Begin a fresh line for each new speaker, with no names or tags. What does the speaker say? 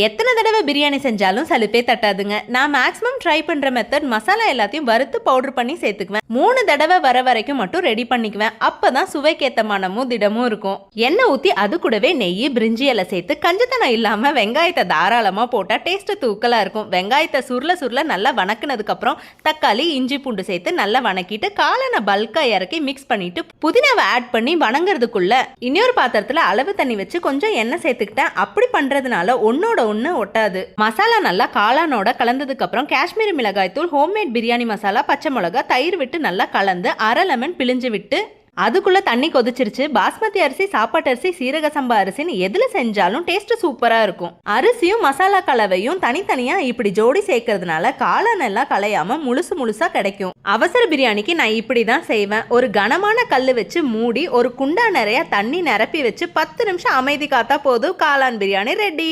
எத்தனை தடவை பிரியாணி செஞ்சாலும் சலுப்பே தட்டாதுங்க. நான் மேக்ஸிமம் ட்ரை பண்ற மெத்தட் மசாலா எல்லாத்தையும் வறுத்து பவுடர் பண்ணி சேர்த்துக்குவேன். 3 தடவை வர வரைக்கும் மட்டும் ரெடி பண்ணிக்குவேன். அப்பதான் சுவைக்கேத்த மனமும் திடமும் இருக்கும். எண்ணெய் ஊத்தி அது கூடவே நெய், பிரிஞ்சி இலை சேர்த்து கஞ்சத்தனம் இல்லாம வெங்காயத்தை தாராளமா போட்டா டேஸ்ட் தூக்கலா இருக்கும். வெங்காயத்தை சுருள நல்லா வணக்கினதுக்கு அப்புறம் தக்காளி, இஞ்சி பூண்டு சேர்த்து நல்லா வணக்கிட்டு காளான பல்கா இறக்கி மிக்ஸ் பண்ணிட்டு புதினாவை ஆட் பண்ணி வணங்குறதுக்குள்ள இன்னொரு பாத்திரத்துல அளவு தண்ணி வச்சு கொஞ்சம் எண்ணெய் சேர்த்துக்கிட்டேன். அப்படி பண்றதுனால ஒன்னோட ஒண்ணு ஒட்டாது. மசாலா நல்லா காளானோட கலந்ததுக்கு அப்புறம் காஷ்மீரி மிளகாய் தூள், ஹோம்மேட் பிரியாணி மசாலா, பச்சை மிளகா, தயிர் விட்டு நல்லா கலந்து அரை லெமன் பிழிஞ்சு விட்டு அதுக்குள்ள தண்ணி கொதிச்சிருச்சு. பாஸ்மதி அரிசி, சாப்பாட்டு அரிசி, சீரக சம்பா அரிசின்னு எதுல செஞ்சாலும் டேஸ்ட் சூப்பரா இருக்கும். அரிசியும் மசாலா கலவையும் தனித்தனியா இப்படி ஜோடி சேர்க்கறதுனால காளான் எல்லாம் கலையாம முழுசா கிடைக்கும். அவசர பிரியாணிக்கு நான் இப்படிதான் செய்வேன். ஒரு கனமான கல்லு வச்சு மூடி ஒரு குண்டா நிறைய தண்ணி நிரப்பி வச்சு 10 நிமிஷம் அமைதி காத்தா போதும், காளான் பிரியாணி ரெடி.